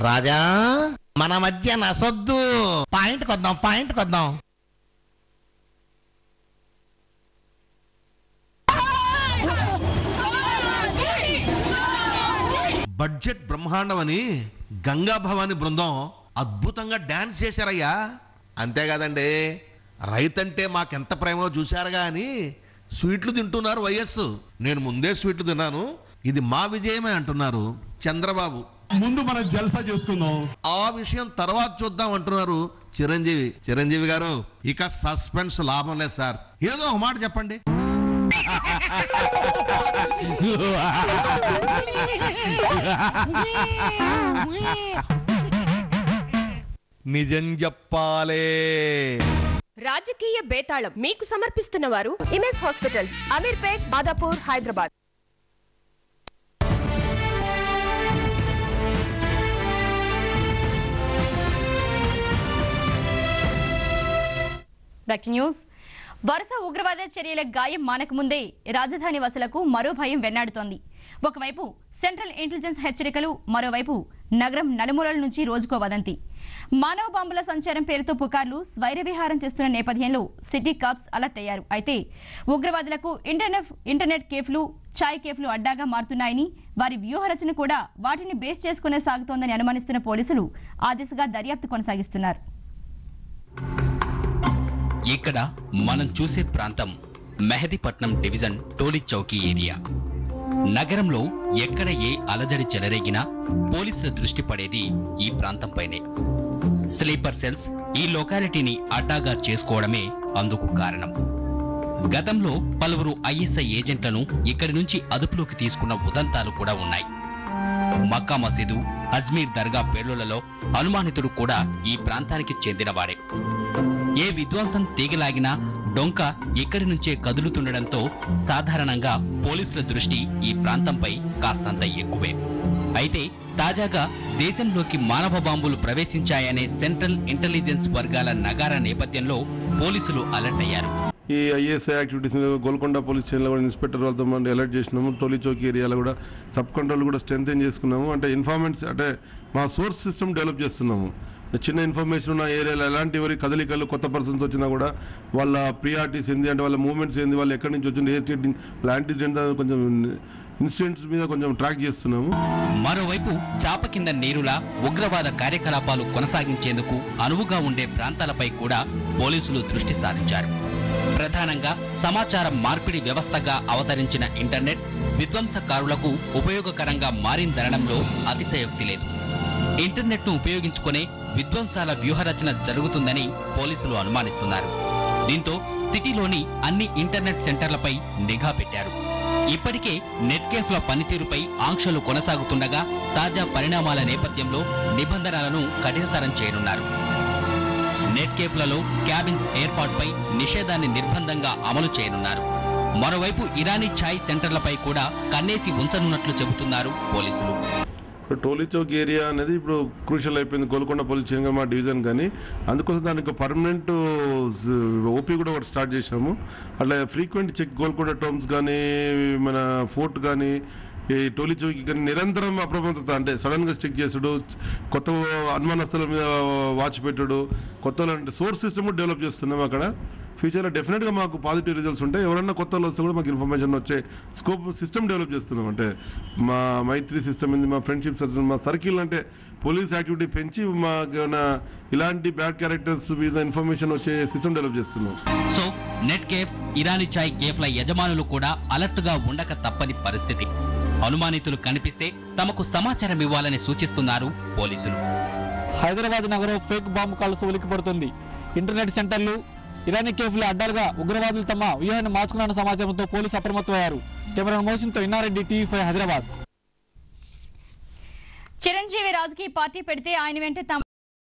రాజా, మన మధ్య నసొద్దు. Point కొద్దాం. Budget బ్రహ్మాండం అని గంగా భవాని బృందం అద్భుతంగా డాన్స్ చేశారయ్యా. అంతేకాదండి, రైతంటే మాకెంత ప్రేమో చూశారుగా అని స్వీట్లు తింటున్నారు వైఎస్. నేను ముందే స్వీట్లు తిన్నాను, ఇది మా విజయమే అంటున్నారు చంద్రబాబు. ముందు మనం జల్సా చేసుకుందాం, ఆ విషయం తర్వాత చూద్దాం అంటున్నారు చిరంజీవి గారు. ఇక సస్పెన్స్ లాభం లేదు సార్, ఏదో ఒక మాట చెప్పండి. నిజం చెప్పాలే. రాజకీయ బేతాళం మీకు సమర్పిస్తున్న వారు image hospitals, Ameerpet, Madhapur, Hyderabad. Back to news. వరుస ఉగ్రవాద చర్యల గాయం మానక ముందే రాజధాని వాసులకు మరో భయం వెన్నాడుతోంది. ఒకవైపు సెంట్రల్ ఇంటెలిజెన్స్ హెచ్చరికలు, మరోవైపు నగరం నలుమూలల నుంచి రోజుకో వదంతి. మానవ బాంబుల సంచారం పేరుతో పుకార్లు స్వైరవిహారం చేస్తున్న నేపథ్యంలో సిటీ కాప్స్ అలర్ట్ అయ్యారు. అయితే ఉగ్రవాదులకు ఇంటర్నెట్ కేఫ్లు, చాయ్ కేఫ్లు అడ్డాగా మారుతున్నాయని, వారి వ్యూహరచన కూడా వాటిని బేస్ చేసుకునే సాగుతోందని అనుమానిస్తున్న పోలీసులు ఆ దిశగా దర్యాప్తు కొనసాగిస్తున్నారు. ఇక్కడ మనం చూసే ప్రాంతం మెహదీపట్నం డివిజన్ టోలీ చౌకీ ఏరియా. నగరంలో ఎక్కడ ఏ అలజడి చెలరేగినా పోలీసుల దృష్టి పడేది ఈ ప్రాంతంపైనే. స్లీపర్ సెల్స్ ఈ లొకాలిటీని అడ్డాగా చేసుకోవడమే అందుకు కారణం. గతంలో పలువురు ఐఎస్ఐ ఏజెంట్లను ఇక్కడి నుంచి అదుపులోకి తీసుకున్న ఉదంతాలు కూడా ఉన్నాయి. మక్కా మసీదు, అజ్మీర్ దర్గా పేలుళ్లలో అనుమానితుడు కూడా ఈ ప్రాంతానికి చెందినవాడే. ఏ విధ్వంసం తీగలాగినా డొంక ఇక్కడి నుంచే కదులుతుండడంతో సాధారణంగా పోలీసుల దృష్టి ఈ ప్రాంతంపై కాస్తంత ఎక్కువే. అయితే తాజాగా దేశంలోకి మానవ బాంబులు ప్రవేశించాయనే సెంట్రల్ ఇంటెలిజెన్స్ వర్గాల నగారా నేపథ్యంలో పోలీసులు అలర్ట్ అయ్యారు. ఈ ఐఎస్ఐ యాక్టివిటీస్ గోల్కొండ పోలీస్ స్టేషన్లో కూడా ఇన్స్పెక్టర్ వాళ్ళతో మనం అలర్ట్ చేసినాము. టోలీ చౌకీ ఏరియాలో కూడా సబ్ కంట్రోల్ కూడా స్ట్రెంథెన్ చేసుకున్నాము. అంటే ఇన్ఫార్మెంట్స్, అంటే మా సోర్స్ సిస్టమ్ డెవలప్ చేస్తున్నాము. చిన్న ఇన్ఫర్మేషన్ ఉన్న ఏరియాలో ఎలాంటి ఎవరి కదలికలు, కొత్త పర్సన్స్ వచ్చినా కూడా వాళ్ళ ప్రియారిటీస్ ఏంది, అంటే వాళ్ళ మూవ్మెంట్స్ ఏంది, వాళ్ళు ఎక్కడి నుంచి వచ్చింది, ఏ స్టేట్ యాంటీజెంట్ కొంచెం ఇన్సిడెంట్స్ మీద కొంచెం ట్రాక్ చేస్తున్నాము. మరోవైపు చాప కింద నీరులా ఉగ్రవాద కార్యకలాపాలు కొనసాగించేందుకు అనువుగా ఉండే ప్రాంతాలపై కూడా పోలీసులు దృష్టి సారించారు. ప్రధానంగా సమాచార మార్పిడి వ్యవస్థగా అవతరించిన ఇంటర్నెట్ విధ్వంసకారులకు ఉపయోగకరంగా మారిందనడంలో అతిశయోక్తి లేదు. ఇంటర్నెట్ను ఉపయోగించుకునే విధ్వంసాల వ్యూహరచన జరుగుతుందని పోలీసులు అనుమానిస్తున్నారు. దీంతో సిటీలోని అన్ని ఇంటర్నెట్ సెంటర్లపై నిఘా పెట్టారు. ఇప్పటికే నెట్ కేఫ్ల పనితీరుపై ఆంక్షలు కొనసాగుతుండగా తాజా పరిణామాల నేపథ్యంలో నిబంధనలను కఠినతరం చేయనున్నారు. నెట్ కేఫ్లలో క్యాబిన్స్ ఏర్పాటుపై నిషేధాన్ని నిర్బంధంగా అమలు చేయనున్నారు. మరోవైపు ఇరానీ ఛాయ్ సెంటర్లపై కూడా కన్నేసి ఉంచనున్నట్లు చెబుతున్నారు పోలీసులు. టోలీ చౌక్ ఏరియా అనేది ఇప్పుడు క్రూషియల్ అయిపోయింది గోల్కొండ పోలీస్ స్టేషన్ మా డివిజన్, కానీ అందుకోసం దానికి పర్మనెంట్ ఓపీ కూడా ఒకటి స్టార్ట్ చేసాము. అట్లా ఫ్రీక్వెంట్ చెక్ గోల్కొండ టౌన్స్ కానీ, మన ఫోర్ట్ కానీ, ఈ టోలీ చౌకీ కానీ నిరంతరం అప్రమత్తత, అంటే సడన్గా చెక్ చేసుడు, కొత్త అనుమానస్తుల మీద వాచ్ పెట్టుడు, కొత్త అంటే సోర్స్ సిస్టమ్ కూడా డెవలప్ చేస్తున్నాము. అక్కడ ఫ్యూచర్లో డెఫినెట్గా మాకు పాజిటివ్ రిజల్ట్స్ ఉంటాయి. ఎవరన్నా కొత్త వాళ్ళు వస్తే కూడా మాకు ఇన్ఫర్మేషన్ వచ్చే స్కోప్ సిస్టమ్ డెవలప్ చేస్తున్నాం. అంటే మా మైత్రి సిస్టమ్ ఉంది, మా ఫ్రెండ్షిప్ సిస్టమ్, మా సర్కిల్, అంటే పోలీస్ యాక్టివిటీ పెంచి మాకు ఇలాంటి బ్యాడ్ క్యారెక్టర్స్ మీద ఇన్ఫర్మేషన్ వచ్చే సిస్టమ్ డెవలప్ చేస్తున్నాం. సో నెట్ కేఫ్, ఇరానీ ఛాయ్ కేఫ్ల యజమానులు కూడా అలర్ట్గా ఉండక తప్పని పరిస్థితి. అనుమానితులు కనిపిస్తే తమకు సమాచారం ఇవ్వాలని సూచిస్తున్నారు పోలీసులు. హైదరాబాద్ నగరం ఫేక్ బాంబు కాల్స్ ఉలిక్కిపడుతుంది. ఇంటర్నెట్ సెంటర్లు, ఇరానీ కేఫ్ల అడ్డాలుగా ఉగ్రవాదులు తమ వ్యూహాన్ని మార్చుకున్న సమాచారంతో పోలీసు అప్రమత్తమయ్యారు. కెమెరా మోషన్తో ఇన్నారెడ్డి, టీవీ5 హైదరాబాద్. చిరంజీవి రాజకీయ పార్టీ పెడితే ఆయన వెంటే